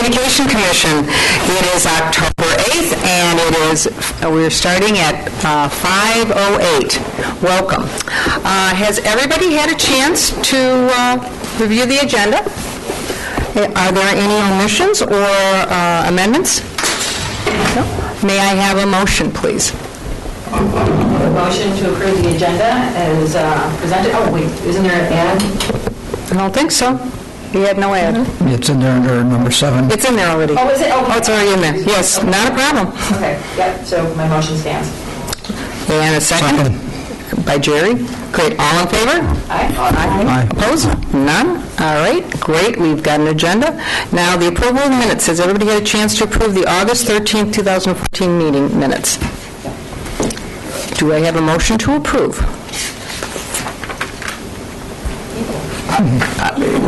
Communication Commission. It is October 8th, and we're starting at 5:08. Welcome. Has everybody had a chance to review the agenda? Are there any omissions or amendments? No? May I have a motion, please? A motion to approve the agenda as presented. Oh, wait, isn't there an ad? I don't think so. We had no ad. It's in there under number 7. It's in there already. Oh, is it? Okay. Oh, it's already in there. Yes, not a problem. Okay, yep, so my motion stands. And a second? By Jerry. Great. All in favor? Aye. Aye. Opposed? None? All right. Great. We've got an agenda. Now, the approval of the minutes. Has everybody had a chance to approve the August 13th, 2014 meeting minutes? Do I have a motion to approve?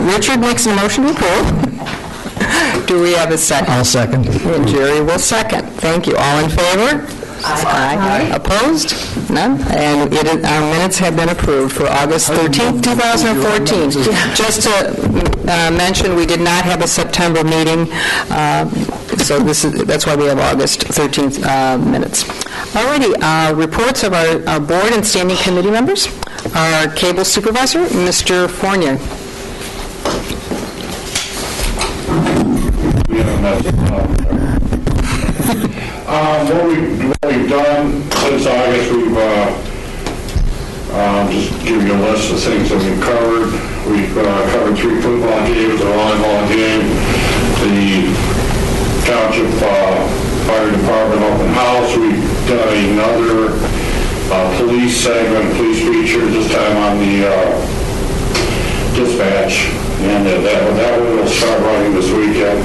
Richard makes a motion to approve. Do we have a second? I'll second. And Jerry will second. Thank you. All in favor? Aye. Opposed? None? And our minutes have been approved for August 13th, 2014. Just to mention, we did not have a September meeting, so that's why we have August 13th minutes. Alrighty, reports of our board and standing committee members. Our cable supervisor, Mr. Fournier. What we've done since August, we've just give you a list of things that we've covered. We've covered 3 football games, a volleyball game, the Township Fire Department open house. We've done another police segment, police feature, this time on the dispatch, and that one will start running this weekend.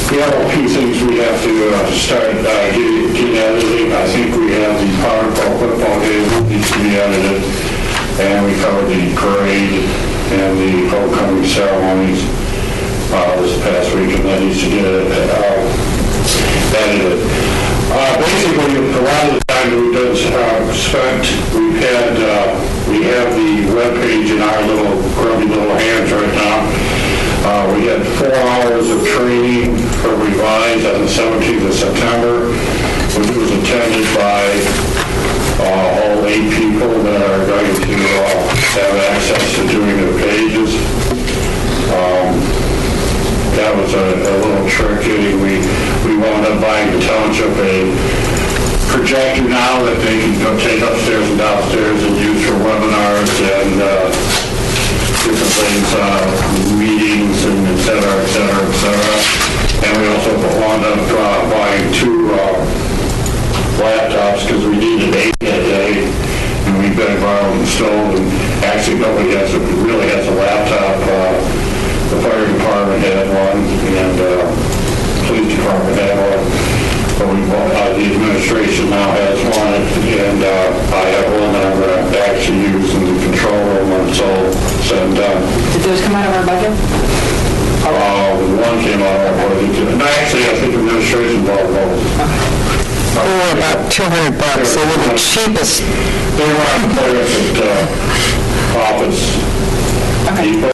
We have a few things we have to start getting editing. I think we have the Powder Puff football game that needs to be edited, and we covered the parade and the homecoming ceremonies this past week, and that needs to get edited. Basically, a lot of the time that we've spent, we have the webpage in our little grubby little hands right now. We had 4 hours of training for Revise on the 17th of September, which was attended by all 8 people that are going to have access to doing their pages. That was a little tricky. We wound up buying the township a projector now that they can go take upstairs and downstairs and use for webinars and different things, meetings, and et cetera, et cetera, et cetera. And we also wound up buying 2 laptops because we needed 8 that day, and we've been borrowed and stolen. Actually, nobody really has a laptop. The fire department had one, and the police department had one. But the administration now has one, and I have one that I'm going to actually use in the control room when it's all said and done. Did those come out of our budget? One came out of our budget. And actually, I think administration bought both. Oh, about $200. They were the cheapest. They were on players at office people.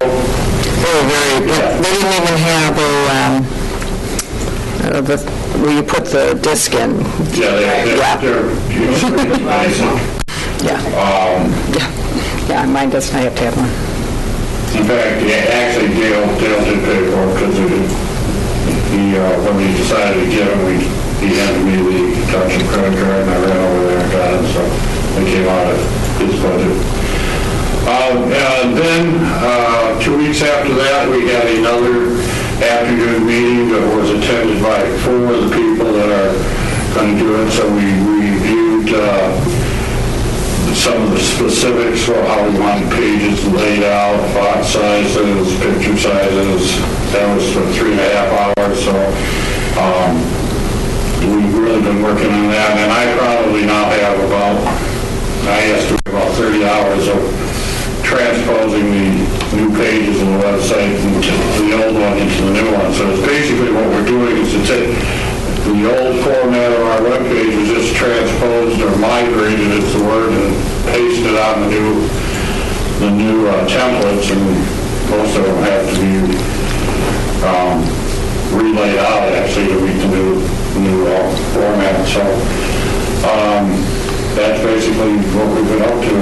They didn't even have where you put the disc in. Yeah, they're extremely basic. Yeah, mine doesn't have to have one. In fact, actually, Dale did pay for it because when we decided to get him, he handed me the township credit card, and I ran over there and got it, so it came out of his budget. And then 2 weeks after that, we had another afternoon meeting that was attended by 4 of the people that are going to do it. So we reviewed some of the specifics for how we want pages laid out, font sizes, picture sizes. That was for 3.5 hours. So we've really been working on that. And I probably now have I estimate about 30 hours of transposing the new pages on the website from the old one into the new one. So it's basically what we're doing is to take the old format of our webpage was just transposed or migrated, is the word, and pasted on the new templates, and most of them have to be relayed out actually to meet the new format. So that's basically what we've been up to.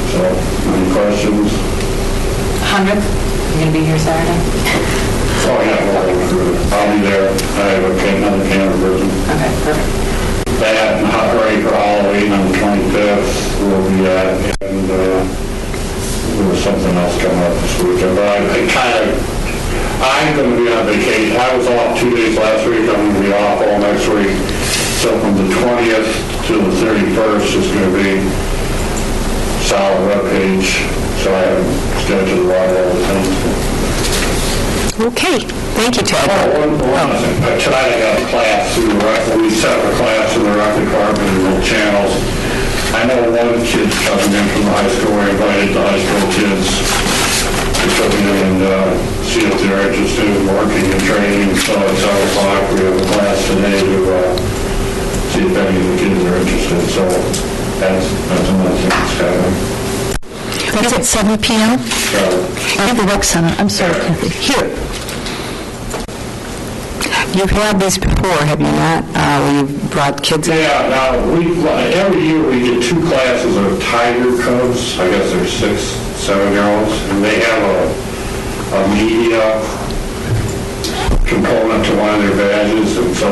So, any questions? 100th, you're going to be here Saturday? Oh, yeah, I'll be there. I have another camera person. Okay, perfect. That and Hot Parade for Halloween on the 25th we'll be at, and there was something else coming up this weekend, but I'm going to be on vacation. I was off 2 days last week. I'm going to be off all next week. So from the 20th to the 31st is going to be solid webpage, so I haven't scheduled a lot of all the things. Okay, thank you, Ted. One thing. Tonight I got a class through the rec, we set up a class in the rec department in little channels. I know one kid's coming in from the high school. We invited the high school kids to come in and see if they're interested in working and training. So at 7 o'clock we have a class today to see if any of the kids are interested. So that's another thing that's happening. That's at 7 p.m.? At the rec center. I'm sorry, Kathy. Here. You've had these before, have you not? Where you've brought kids in? Yeah, now, every year we get 2 classes of tiger cubs. I guess they're 6, 7-year-olds, and they have a media component to one of their badges, and so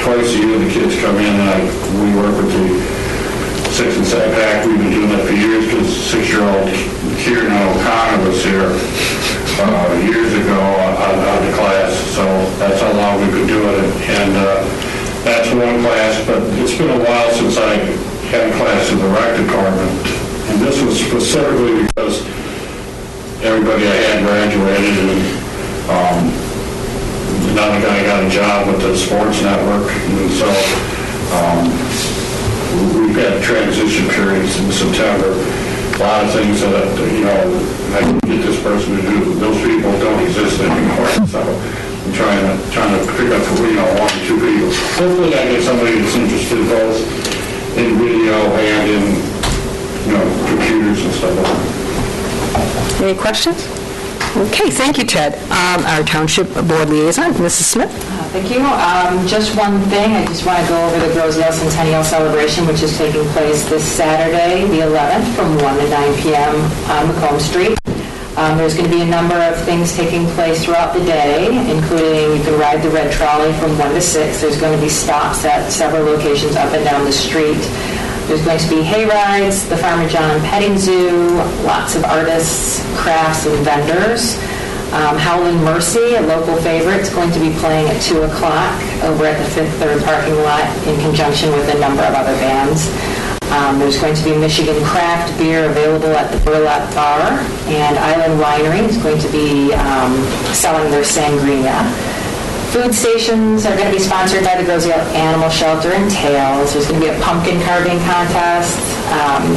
twice a year the kids come in and we work with the 6 and 7 pack. We've been doing that for years because 6-year-old Kieran O'Connor was here years ago on the class, so that's how long we've been doing it. And that's one class, but it's been a while since I had a class in the rec department. And this was specifically because everybody I had graduated, and another guy got a job with the sports network, and so we've had transition periods in September. A lot of things that, I can get this person to do, those people don't exist anymore. So I'm trying to pick up, 1 or 2 people. Hopefully I get somebody that's interested both in video and in, computers and stuff like that. Any questions? Okay, thank you, Ted. Our Township Board Liaison, Mrs. Smith. Thank you. Just one thing, I just want to go over the Grosedale Centennial Celebration, which is taking place this Saturday, the 11th, from 1 to 9 p.m. on Macomb Street. There's going to be a number of things taking place throughout the day, including you can ride the red trolley from 1 to 6. There's going to be stops at several locations up and down the street. There's going to be hay rides, the Farmer John Petting Zoo, lots of artists, crafts, and vendors. Howlin' Mercy, a local favorite, is going to be playing at 2 o'clock over at the Fifth Third parking lot in conjunction with a number of other bands. There's going to be Michigan craft beer available at the Burlap Bar, and Island Winery is going to be selling their sangria. Food stations are going to be sponsored by the Grosedale Animal Shelter and Tails. There's going to be a pumpkin carving contest,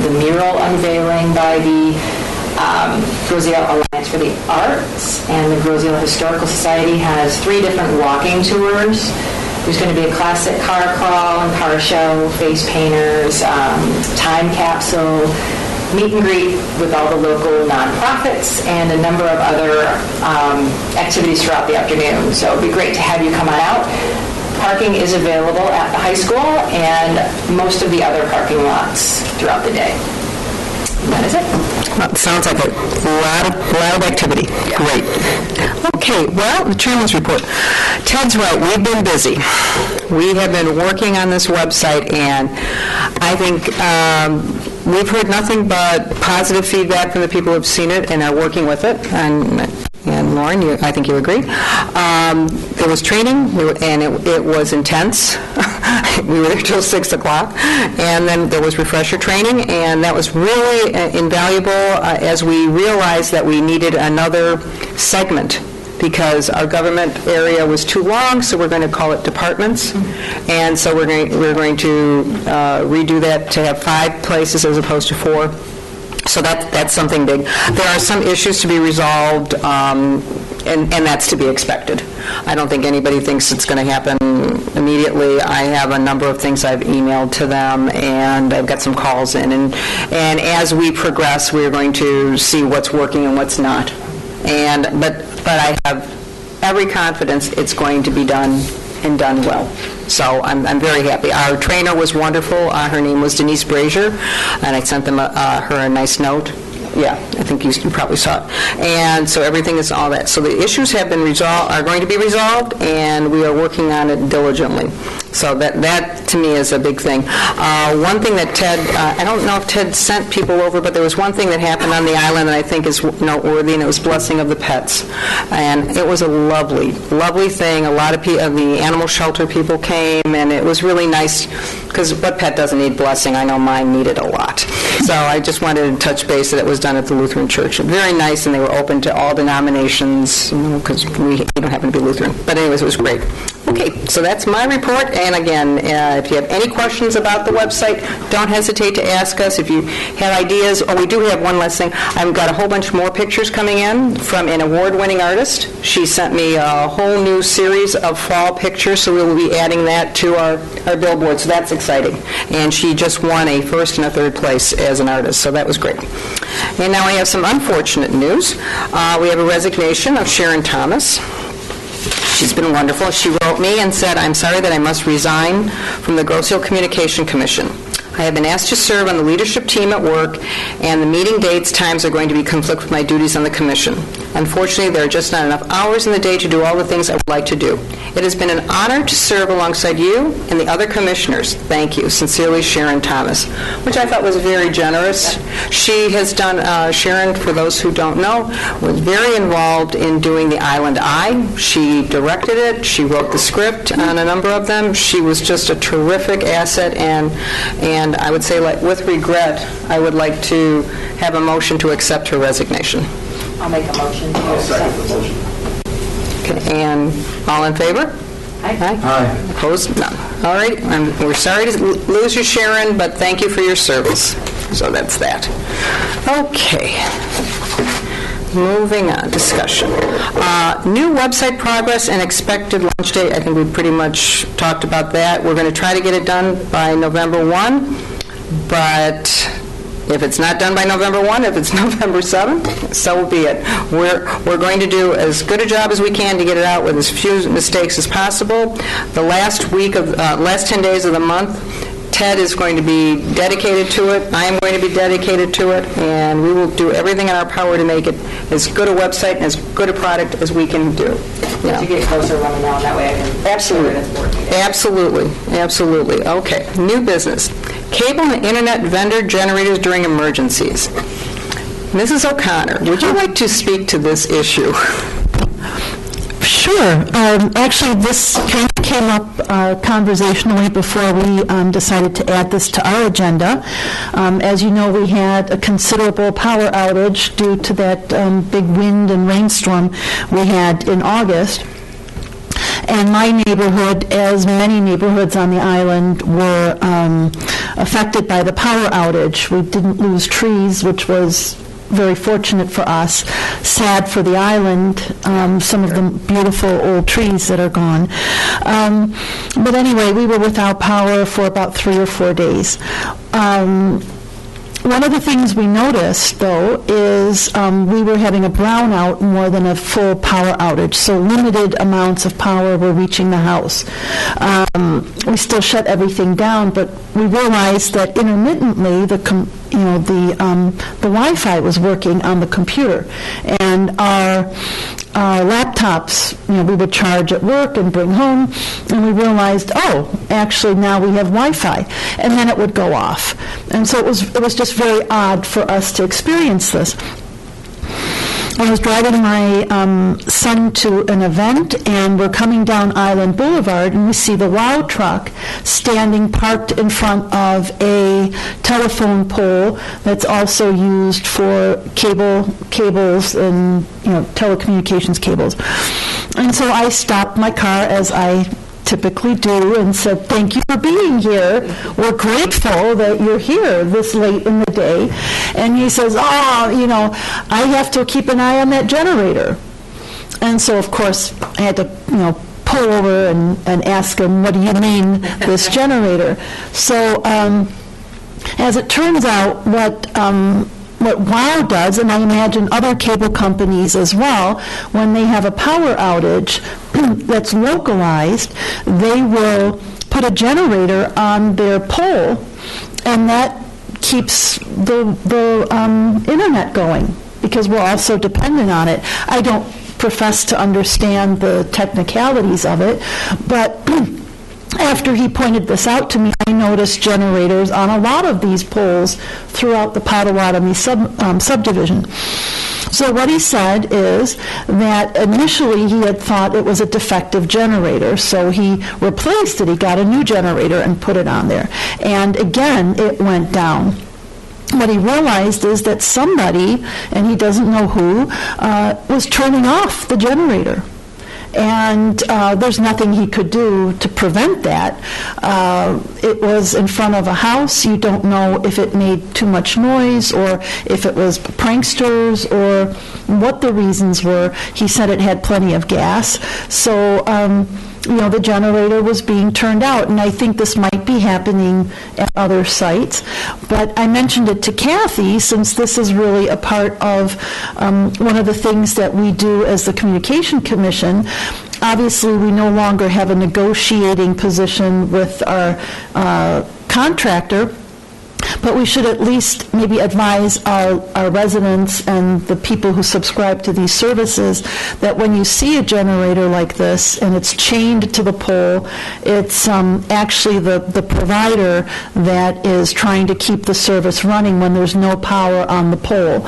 the mural unveiling by the Grosedale Alliance for the Arts, and the Grosedale Historical Society has 3 different walking tours. There's going to be a classic car crawl and car show, face painters, time capsule, meet and greet with all the local nonprofits, and a number of other activities throughout the afternoon. So it would be great to have you come on out. Parking is available at the high school and most of the other parking lots throughout the day. And that is it. Well, sounds like a lot of activity. Yeah. Great. Okay, well, the chairman's report. Ted's right, we've been busy. We have been working on this website, and I think we've heard nothing but positive feedback from the people who have seen it and are working with it. And Lauren, I think you agree. There was training, and it was intense. We were there till 6 o'clock. And then there was refresher training, and that was really invaluable as we realized that we needed another segment because our government area was too long, so we're going to call it departments. And so we're going to redo that to have 5 places as opposed to 4. So that's something big. There are some issues to be resolved, and that's to be expected. I don't think anybody thinks it's going to happen immediately. I have a number of things I've emailed to them, and I've got some calls in. And as we progress, we're going to see what's working and what's not. But I have every confidence it's going to be done and done well. So I'm very happy. Our trainer was wonderful. Her name was Denise Brazier, and I sent them her a nice note. Yeah, I think you probably saw it. And so everything is all that. So the issues have been are going to be resolved, and we are working on it diligently. So that to me is a big thing. One thing that Ted, I don't know if Ted sent people over, but there was one thing that happened on the island that I think is noteworthy, and it was Blessing of the Pets. And it was a lovely, lovely thing. A lot of the animal shelter people came, and it was really nice, because what pet doesn't need blessing? I know mine needed a lot. So I just wanted to touch base that it was done at the Lutheran Church. Very nice, and they were open to all denominations, because we don't happen to be Lutheran. But anyways, it was great. Okay, so that's my report, and again, if you have any questions about the website, don't hesitate to ask us. If you have ideas, we do have one last thing. I've got a whole bunch more pictures coming in from an award-winning artist. She sent me a whole new series of fall pictures, so we will be adding that to our billboard, so that's exciting. And she just won a first and a third place as an artist, so that was great. And now I have some unfortunate news. We have a resignation of Sharon Thomas. She's been wonderful. She wrote me and said, "I'm sorry that I must resign from the Grosse Ile Communication Commission. I have been asked to serve on the leadership team at work, and the meeting dates, times are going to be conflict with my duties on the commission. Unfortunately, there are just not enough hours in the day to do all the things I would like to do. It has been an honor to serve alongside you and the other commissioners. Thank you. Sincerely, Sharon Thomas," which I thought was very generous. She has done, Sharon, for those who don't know, was very involved in doing the Island Eye. She directed it. She wrote the script on a number of them. She was just a terrific asset, and I would say, with regret, I would like to have a motion to accept her resignation. I'll make a motion to accept. Okay, and all in favor? Aye. Aye. Opposed? None. All right, we're sorry to lose you, Sharon, but thank you for your service. So that's that. Okay. Moving on, discussion. New website progress and expected launch date. I think we pretty much talked about that. We're going to try to get it done by November 1, but if it's not done by November 1, if it's November 7th, so be it. We're going to do as good a job as we can to get it out with as few mistakes as possible. The last 10 days of the month, Ted is going to be dedicated to it. I am going to be dedicated to it, and we will do everything in our power to make it as good a website and as good a product as we can do. To get closer, let me know, and that way I can... Absolutely. Okay, new business. Cable and internet vendor generators during emergencies. Mrs. O'Connor, would you like to speak to this issue? Sure. Actually, this kind of came up conversationally before we decided to add this to our agenda. As you know, we had a considerable power outage due to that big wind and rainstorm we had in August. And my neighborhood, as many neighborhoods on the island, were affected by the power outage. We didn't lose trees, which was very fortunate for us. Sad for the island, some of the beautiful old trees that are gone. But anyway, we were without power for about 3 or 4 days. One of the things we noticed, though, is we were having a brownout more than a full power outage, so limited amounts of power were reaching the house. We still shut everything down, but we realized that intermittently the Wi-Fi was working on the computer, and our laptops, we would charge at work and bring home, and we realized, actually now we have Wi-Fi, and then it would go off. And so it was just very odd for us to experience this. I was driving my son to an event, and we're coming down Island Boulevard, and we see the WOW truck standing parked in front of a telephone pole that's also used for cables and telecommunications cables. And so I stopped my car, as I typically do, and said, "Thank you for being here. We're grateful that you're here this late in the day." And he says, I have to keep an eye on that generator. And so, of course, I had to, pull over and ask him, "What do you mean, this generator?" So, as it turns out, what what WOW does, and I imagine other cable companies as well, when they have a power outage that's localized, they will put a generator on their pole, and that keeps the internet going, because we're also dependent on it. I don't profess to understand the technicalities of it, but after he pointed this out to me, I noticed generators on a lot of these poles throughout the Potawatomi subdivision. So what he said is that initially he had thought it was a defective generator, so he replaced it. He got a new generator and put it on there. And again, it went down. What he realized is that somebody, and he doesn't know who, was turning off the generator. And there's nothing he could do to prevent that. It was in front of a house. You don't know if it made too much noise or if it was pranksters or what the reasons were. He said it had plenty of gas. So, the generator was being turned out, and I think this might be happening at other sites. But I mentioned it to Kathy, since this is really a part of one of the things that we do as the Communication Commission. Obviously, we no longer have a negotiating position with our contractor, but we should at least maybe advise our residents and the people who subscribe to these services that when you see a generator like this and it's chained to the pole, it's actually the provider that is trying to keep the service running when there's no power on the pole.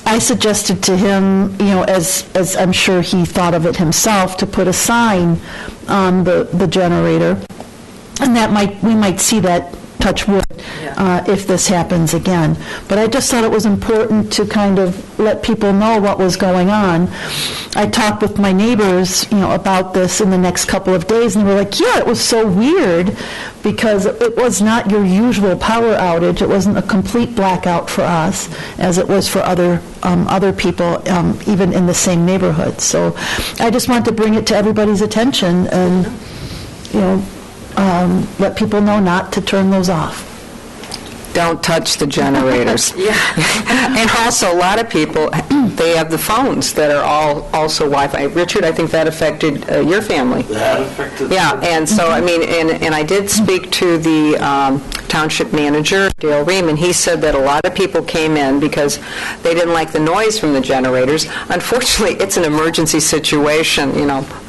I suggested to him, as I'm sure he thought of it himself, to put a sign on the generator, and that we might see that, touch wood, if this happens again. But I just thought it was important to kind of let people know what was going on. I talked with my neighbors, about this in the next couple of days, and they were like, yeah, it was so weird because it was not your usual power outage. It wasn't a complete blackout for us as it was for other people, even in the same neighborhood. So I just want to bring it to everybody's attention and, let people know not to turn those off. Don't touch the generators. And also, a lot of people, they have the phones that are all also Wi-Fi. Richard, I think that affected your family. That affected. Yeah, and so, and I did speak to the township manager, Dale Ream, and he said that a lot of people came in because they didn't like the noise from the generators. Unfortunately, it's an emergency situation,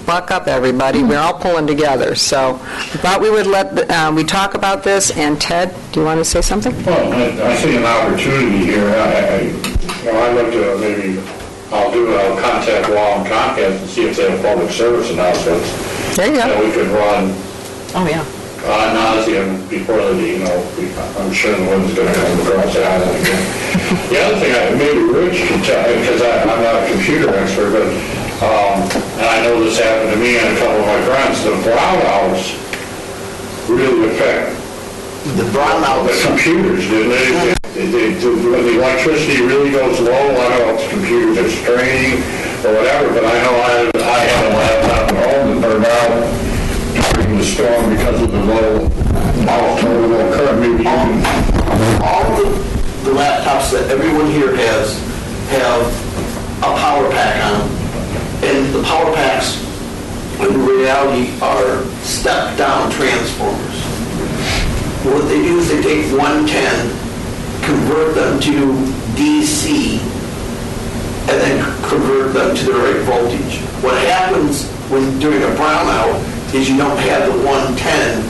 buck up, everybody. We're all pulling together. So I thought we would we talk about this. And Ted, do you want to say something? Well, I see an opportunity here. I look to maybe, I'll contact Wall and Comcast and see if they have public service announcements. There you go. That we could run Oh, yeah. ad nauseum before I'm sure the one's going to come across the island again. The other thing, maybe Rich can tell, because I'm not a computer expert, but and I know this happened to me and a couple of my friends, the brownouts really affect The brownouts. the computers, didn't they? When the electricity really goes low, I don't know if the computers are straining or whatever, but I know I had a laptop at home that burned out during the storm because of the low current. Maybe All the laptops that everyone here has have a power pack on them. And the power packs, in reality, are step-down transformers. What they do is they take 110, convert them to DC, and then convert them to the right voltage. What happens during a brownout is you don't have the 110,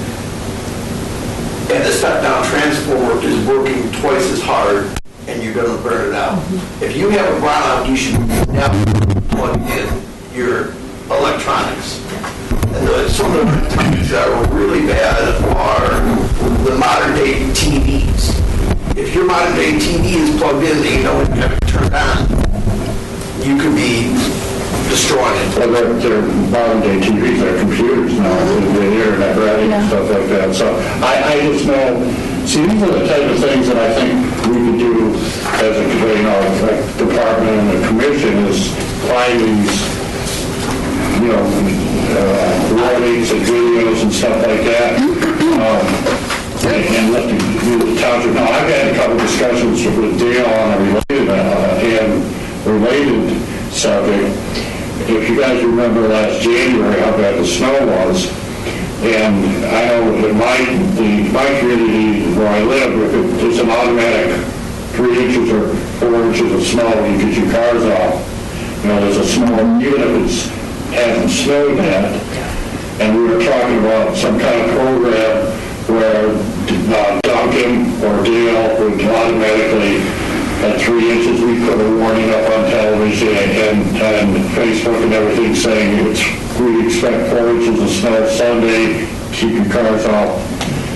and the step-down transformer is working twice as hard, and you're going to burn it out. If you have a brownout, you should never plug in your electronics. And some of the things that are really bad are the modern-day TVs. If your modern-day TV is plugged in and you know it never turned on, you could be destroying it. Well, they're modern-day TVs, they're computers now, the internet, right, and stuff like that. So I just know, see, these are the type of things that I think we could do as a, like department and a commission is find these, writings and videos and stuff like that, and let the the township. Now, I've had a couple discussions with Dale on a related subject. If you guys remember last January how bad the snow was, and I know in my community where I live, if it's an automatic 3 inches or 4 inches of snow, you get your cars off. You know, there's a snow, even if it hasn't snowed yet. And we were talking about some kind of program where Duncan or Dale would automatically, at 3 inches, we put a warning up on television and Facebook and everything saying we expect 4 inches of snow Sunday, keep your cars off.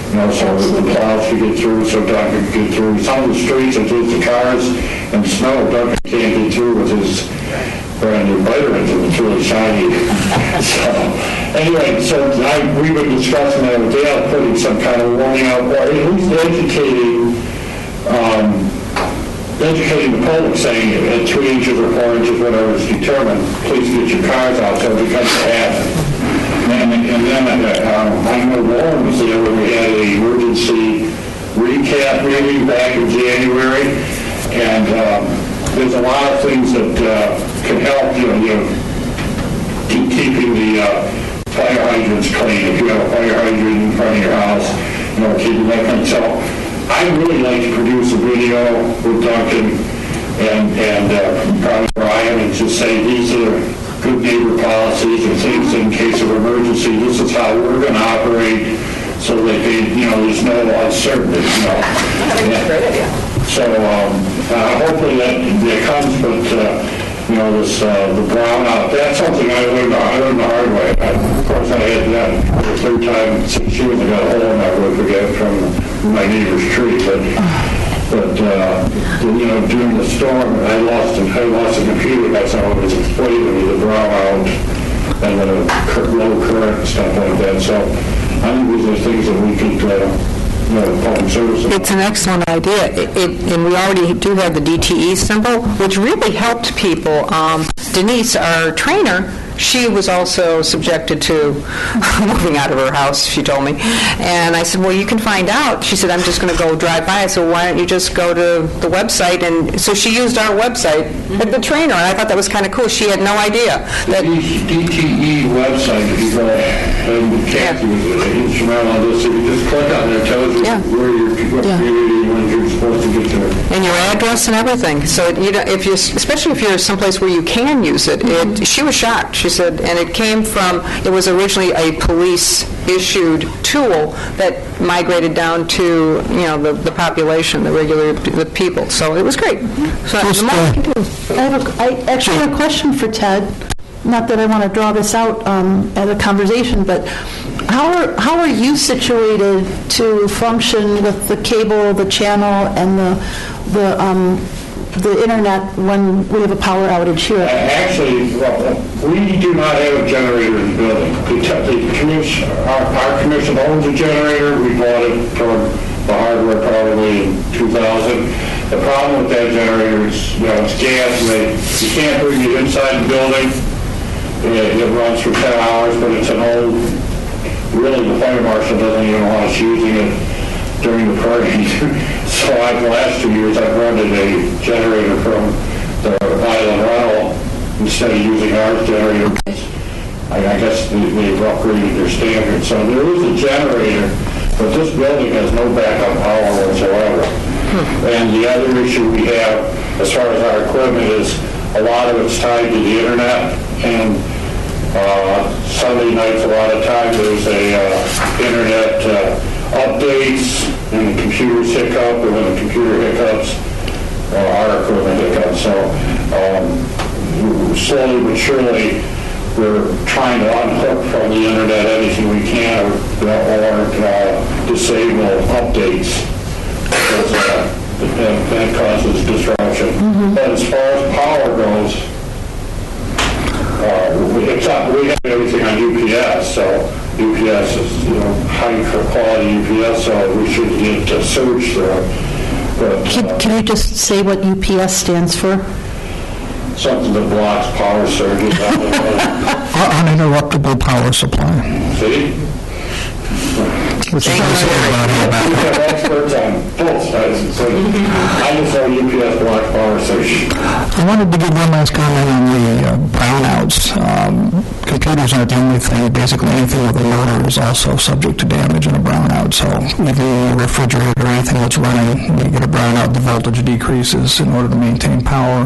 You know, so the plows can get through, so Duncan can get through. Some of the streets, it's with the cars and snow, Duncan can't get through with his brand new biter engine, it's really shiny. So, anyway, we've been discussing that with Dale, putting some kind of warning out, or at least educating the public, saying at 3 inches or 4 inches, whatever is determined, please get your cars out so it becomes a habit. And then I know Warren was there when we had an emergency recap meeting back in January, and there's a lot of things that can help, keeping the fire hydrants clean. If you have a fire hydrant in front of your house, keeping that clean. So I'd really like to produce a video with Duncan and probably Brian and just say these are good neighbor policies and things in case of emergency. This is how we're going to operate so that there's no uncertainty. That's a great idea. So hopefully that comes, but the brownout, that's something I learned the hard way. Of course, I had that for the third time 6 years ago, a hole in my roof again from my neighbor's tree. But during the storm, I lost a computer. That's how it was explained to me, the brownout and the low current and stuff like that. So I think these are things that we could public services. It's an excellent idea. And we already do have the DTE symbol, which really helped people. Denise, our trainer, she was also subjected to moving out of her house, she told me. And I said, well, you can find out. She said, I'm just going to go drive by. I said, why don't you just go to the website? And so she used our website at the trainer, and I thought that was kind of cool. She had no idea. The DTE website, if you go and can't use it, instrumental on this, if you just click on there, it tells you what community when you're supposed to get to it. And your address and everything. So, especially if you're someplace where you can use it, she was shocked. She said, and it was originally a police-issued tool that migrated down to, the population, the people. So it was great. So the more we can do. I actually have a question for Ted. Not that I want to draw this out as a conversation, but how are you situated to function with the cable, the channel, and the internet when we have a power outage here? Actually, we do not have a generator in the building. Our commission owns a generator. We bought it from the hardware probably in 2000. The problem with that generator is, it's gas, and you can't bring it inside the building. It runs for 10 hours, but it's an old, really the fire marshal doesn't even want us using it during the parade. So the last 2 years I've rented a generator from the Island Rental instead of using our generator. I guess they've upgraded their standards. So there is a generator, but this building has no backup power whatsoever. And the other issue we have as far as our equipment is a lot of it's tied to the internet, and Sunday nights a lot of times there's a internet updates and the computers hiccup, or when the computer hiccups, our equipment hiccups. So slowly but surely we're trying to unhook from the internet anything we can or disable updates. Because that causes disruption. But as far as power goes, we have everything on UPS, so UPS is high quality UPS, so we should get a surge through. But Can you just say what UPS stands for? Something that blocks power surges. Uninterruptible power supply. See? Which is Thank you, We have experts on both sides, so I just saw UPS block power station. I wanted to give one last comment on the brownouts. Computers aren't the only thing. Basically, anything with a motor is also subject to damage in a brownout. So even a refrigerator or anything that's running, you get a brownout, the voltage decreases in order to maintain power.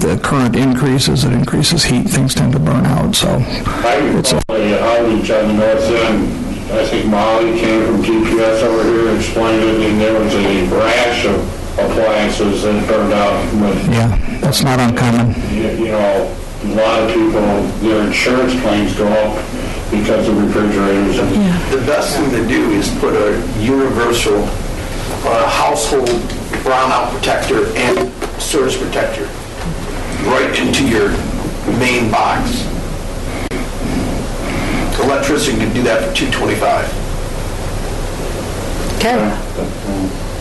The current increases, it increases heat. Things tend to burn out. So I recall a outage on the north end. I think Molly came from GPS over here and explained it, and there was a rash of appliances that burned out. yeah, that's not uncommon. You know, a lot of people, their insurance claims go up because of refrigerators. And The best thing to do is put a universal household brownout protector and surge protector right into your main box. Electricity can do that for $225. Okay.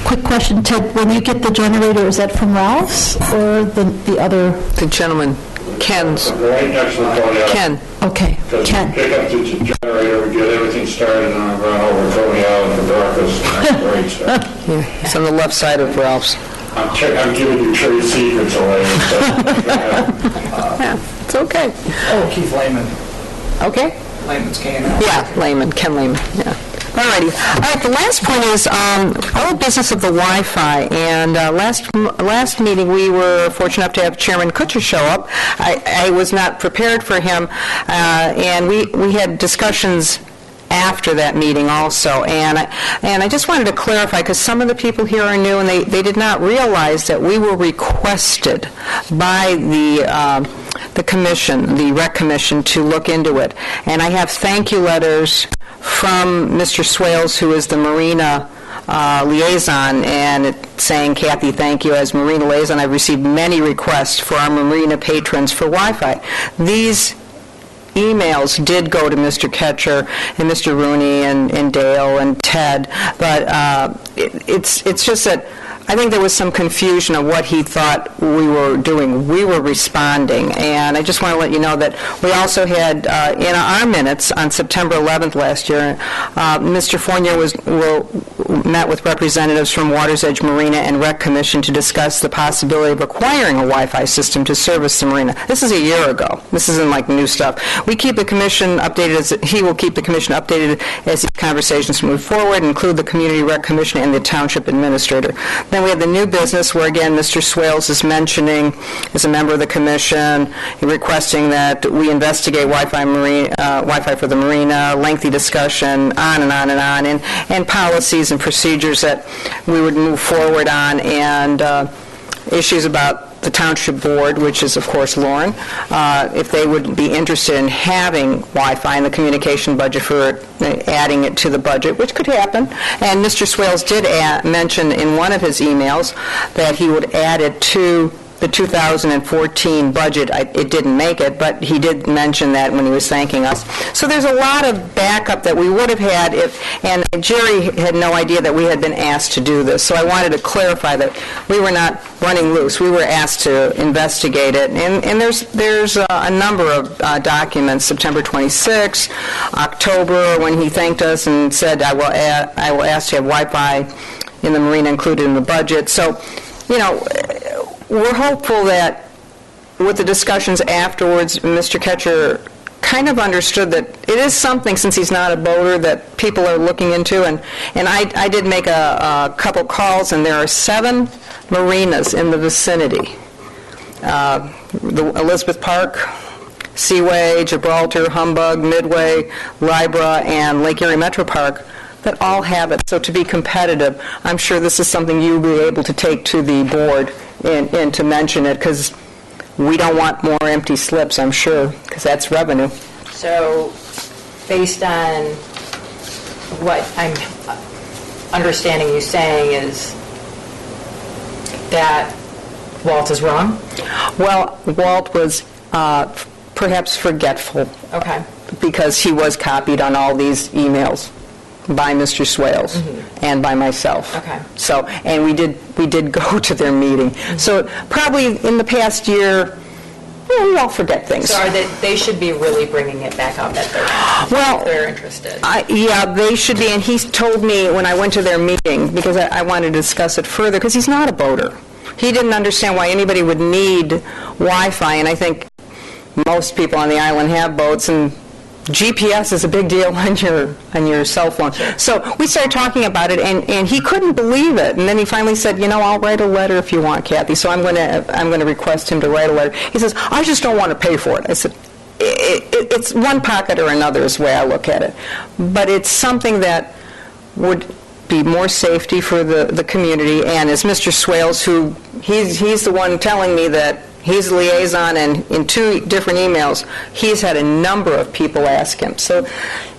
Quick question, Ted, when you get the generator, is that from Ralph's or the other? The gentleman, Ken's. right next to the courthouse. Ken. Okay, Because we Ken. pick up the generator, we get everything started, and I run over, Tony out for breakfast. Great stuff. Yeah, it's on the left side of Ralph's. I'm giving you trade secrets away. Yeah, it's okay. Oh, Keith Lehman. Okay? Lehman's K&L. Yeah, Lehman, Ken Lehman, yeah. All righty. All right, the last point is our business of the Wi-Fi. And last meeting, we were fortunate enough to have Chairman Kutcher show up. I was not prepared for him, and we had discussions after that meeting also. And I just wanted to clarify, because some of the people here are new, and they did not realize that we were requested by the commission, the Rec Commission, to look into it. And I have thank you letters from Mr. Swales, who is the Marina liaison, and it's saying, Kathy, thank you. As Marina liaison, I've received many requests for our Marina patrons for Wi-Fi. These emails did go to Mr. Ketcher and Mr. Rooney and Dale and Ted, but it's just that I think there was some confusion of what he thought we were doing. We were responding, and I just want to let you know that we also had, in our minutes on September 11th last year, Mr. Fournier met with representatives from Water's Edge Marina and Rec Commission to discuss the possibility of acquiring a Wi-Fi system to service the marina. This is a year ago. This isn't like new stuff. We keep the commission updated, he will keep the commission updated as these conversations move forward, include the Community Rec Commission and the Township Administrator. Then we have the new business where, again, Mr. Swales is mentioning, as a member of the commission, requesting that we investigate Wi-Fi for the marina, lengthy discussion, on and on and on, and policies and procedures that we would move forward on, and issues about the Township Board, which is, of course, Lauren, if they would be interested in having Wi-Fi in the communication budget for adding it to the budget, which could happen. And Mr. Swales did mention in one of his emails that he would add it to the 2014 budget. It didn't make it, but he did mention that when he was thanking us. So there's a lot of backup that we would have had and Jerry had no idea that we had been asked to do this. So I wanted to clarify that we were not running loose. We were asked to investigate it. And there's a number of documents, September 26, October, when he thanked us and said, I will ask to have Wi-Fi in the marina included in the budget. So, you know, we're hopeful that with the discussions afterwards, Mr. Ketcher kind of understood that it is something, since he's not a boater, that people are looking into. And I did make a couple calls, and there are 7 marinas in the vicinity. The Elizabeth Park, Seaway, Gibraltar, Humbug, Midway, Libra, and Lake Erie Metro Park that all have it. So to be competitive, I'm sure this is something you'll be able to take to the board and to mention it, because we don't want more empty slips, I'm sure, because that's revenue. So, based on what I'm understanding you saying is that Walt is wrong? Well, Walt was perhaps forgetful, Okay. because he was copied on all these emails by Mr. Swales and by myself. Okay. So, and we did go to their meeting. So probably in the past year, we all forget things. So they should be really bringing it back up at their end, Well, if they're interested. Yeah, they should be, and he told me when I went to their meeting, because I wanted to discuss it further, because he's not a boater. He didn't understand why anybody would need Wi-Fi, and I think most people on the island have boats, and GPS is a big deal on your cell phone. So we started talking about it, and he couldn't believe it. And then he finally said, I'll write a letter if you want, Kathy. So I'm going to request him to write a letter. He says, I just don't want to pay for it. I said, it's one pocket or another is the way I look at it. But it's something that would be more safety for the community. And as Mr. Swales, who he's the one telling me that he's a liaison, and in 2 different emails, he's had a number of people ask him. So,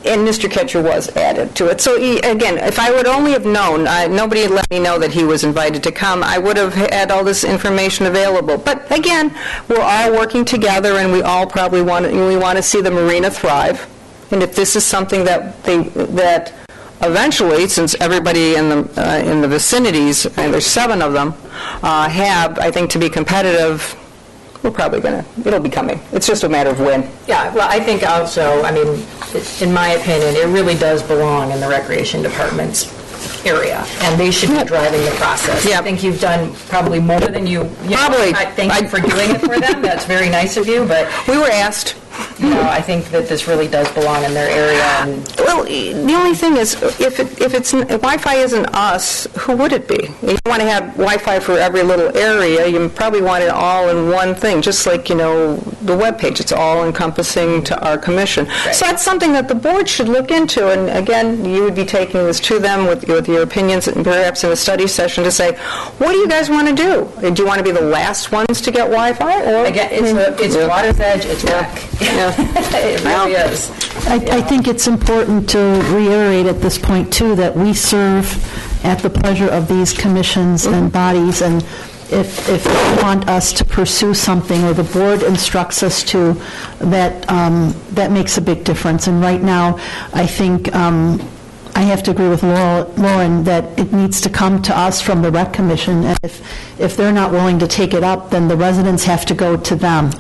and Mr. Ketcher was added to it. So, again, if I would only have known, nobody had let me know that he was invited to come, I would have had all this information available. But, again, we're all working together, and we all probably want to see the marina thrive. And if this is something that eventually, since everybody in the vicinities, and there's 7 of them, have, I think, to be competitive, we're probably it'll be coming. It's just a matter of when. Yeah, well, I think also, in my opinion, it really does belong in the Recreation Department's area, and they should be driving the process. Yeah. I think you've done probably more than you Probably. I thank you for doing it for them. That's very nice of you, but We were asked. I think that this really does belong in their area. And Well, the only thing is, if Wi-Fi isn't us, who would it be? You want to have Wi-Fi for every little area, you probably want it all in one thing, just like, the webpage, it's all encompassing to our commission. Right. So that's something that the board should look into, and again, you would be taking this to them with your opinions, and perhaps in a study session to say, what do you guys want to do? Do you want to be the last ones to get Wi-Fi? Or, again, it's water's edge, it's wreck. Yeah. It really is. I think it's important to reiterate at this point, too, that we serve at the pleasure of these commissions and bodies, and if they want us to pursue something, or the board instructs us to, that makes a big difference. And right now, I think I have to agree with Lauren that it needs to come to us from the Rec Commission, and if they're not willing to take it up, then the residents have to go to them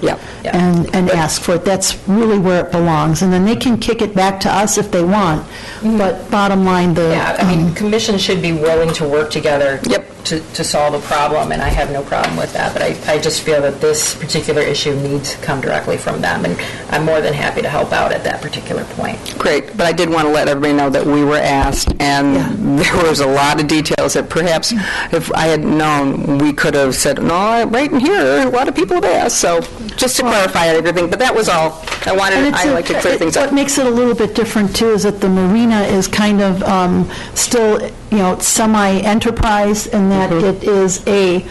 and ask for it. That's really where it belongs, and then they can kick it back to us if they want, but bottom line, Commission should be willing to work together to solve a problem, and I have no problem with that, but I just feel that this particular issue needs to come directly from them, and I'm more than happy to help out at that particular point. Great, but I did want to let everybody know that we were asked, and there was a lot of details that perhaps if I had known, we could have said, no, right in here, a lot of people have asked, so just to clarify everything, but that was all. I like to clear things up. What makes it a little bit different, too, is that the marina is kind of still, semi-enterprise, in that it is a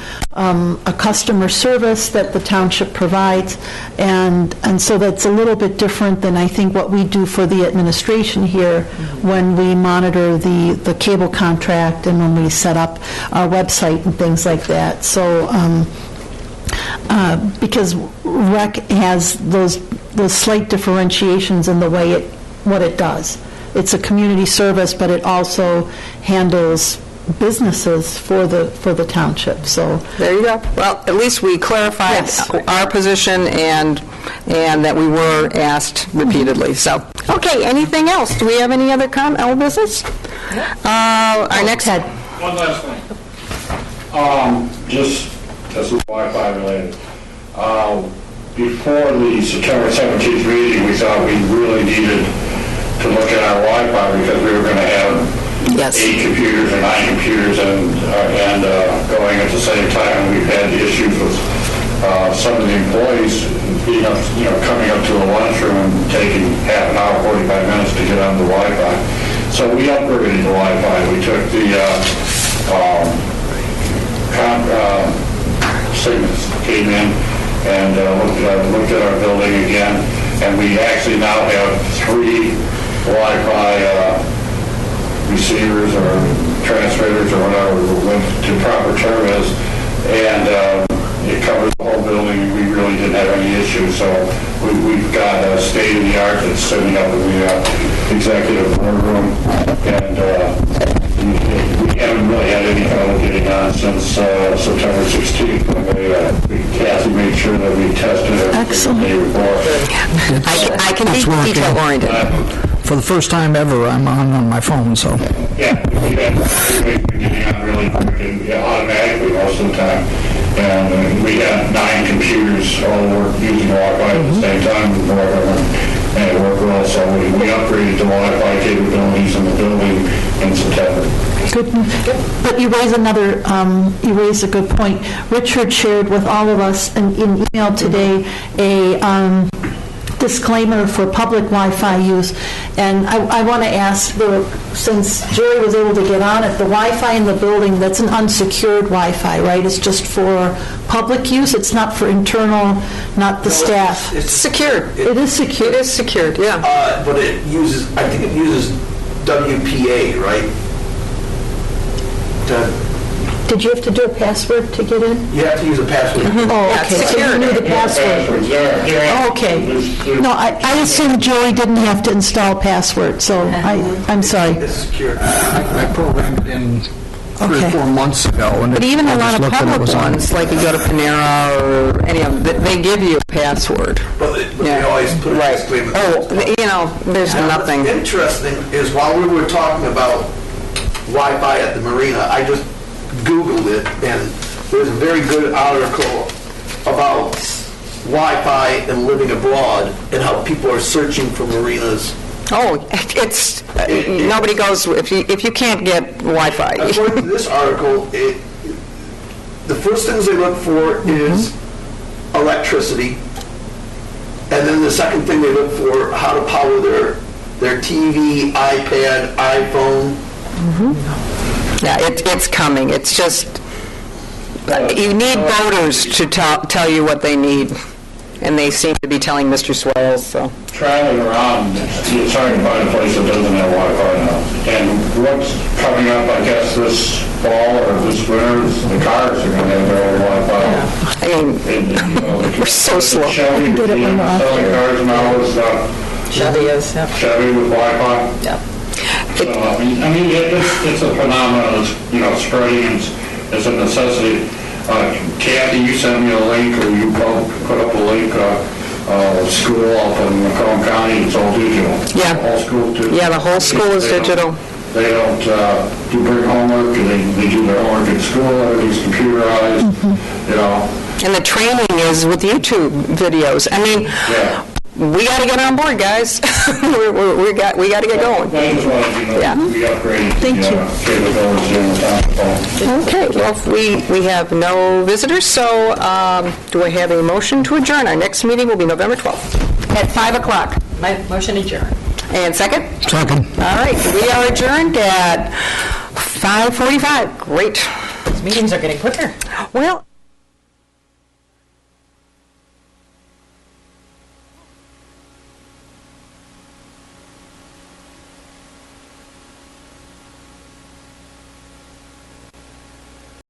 customer service that the township provides, and so that's a little bit different than I think what we do for the administration here when we monitor the cable contract and when we set up our website and things like that. So because REC has those slight differentiations in the way what it does. It's a community service, but it also handles businesses for the township. So there you go. Well, at least we clarified our position and that we were asked repeatedly. So, okay, anything else? Do we have any other old business? Our next head. One last thing. This is Wi-Fi related. Before the September 17th meeting, we thought we really needed to look at our Wi-Fi because we were going to have 8 computers or 9 computers and going at the same time. And we've had issues with some of the employees being coming up to a lunchroom and taking half an hour, 45 minutes to get on the Wi-Fi. So we upgraded the Wi-Fi. We took the Signals came in and looked at our building again, and we actually now have 3 Wi-Fi receivers or transmitters or whatever the proper term is, and it covers the whole building. We really didn't have any issues, so we've got a state-of-the-art that's sitting up in the executive room, and we haven't haven't really had any trouble getting on since September 16th, when Kathy made sure that we tested everything the day before. I can be It's working. detail-oriented. For the first time ever, I'm on my phone, so. Yeah, everybody's been getting on really quick and automatically most of the time. And we had 9 computers all work using Wi-Fi at the same time before everyone, and it worked well. So we upgraded the Wi-Fi capabilities in the building in September. Good. But you raise a good point. Richard shared with all of us in email today a disclaimer for public Wi-Fi use. And I want to ask, since Jerry was able to get on it, the Wi-Fi in the building, that's an unsecured Wi-Fi, right? It's just for public use? It's not for internal, not the staff? It's Secured. It is secured? It is secured, yeah. But I think it uses WPA, right? Did you have to do a password to get in? You have to use a password. Oh, Yeah, okay, it's so you secured. knew the password. Passwords, they're- Oh, okay. No, I assumed Joey didn't have to install password, so I'm sorry. It's secure. I programmed it in 3 Okay. or 4 months ago. And But even I a lot just of looked and it public was on. ones, like you go to Panera or any of them, they give you a password. But they Yeah. always put a Right. disclaimer. Oh, there's Now, nothing. What's interesting is while we were talking about Wi-Fi at the marina, I just Googled it, and there's a very good article about Wi-Fi and living abroad and how people are searching for marinas. Oh, it's, nobody goes, if you can't get Wi-Fi. According to this article, the first things they look for is electricity, and then the second thing they look for, how to power their TV, iPad, iPhone. Yeah, it's coming. It's just, you need voters to tell you what they need, and they seem to be telling Mr. Swales, so. Traveling around, it's hard to find a place that doesn't have Wi-Fi now. And what's coming up, I guess, this fall or this winter, is the cars are going to have their own Wi-Fi. I mean, And, you know, we're so slow. Chevy, did it when we're off selling cars now is Chevy is, yeah. Chevy with Wi-Fi. Yep. So, I mean, it's a phenomenon that's, spreading. It's a necessity. Kathy, you sent me a link, or you put up a link, school up in Macomb County, it's all digital. Yeah. The whole school too. Yeah, the whole school is They don't- digital. They don't do bring homework, they do their homework at school, everything's computerized, you know. And the training is with YouTube videos. I mean, Yeah. we got to get on board, guys. we got to get going. I just wanted, Yeah. we upgraded Thank you. capabilities in the town phone. Okay, well, we have no visitors, so do I have a motion to adjourn? Our next meeting will be November 12th at 5 o'clock. My motion adjourned. And second? Second. All right, we are adjourned at 5:45. Great. These meetings are getting quicker. Well...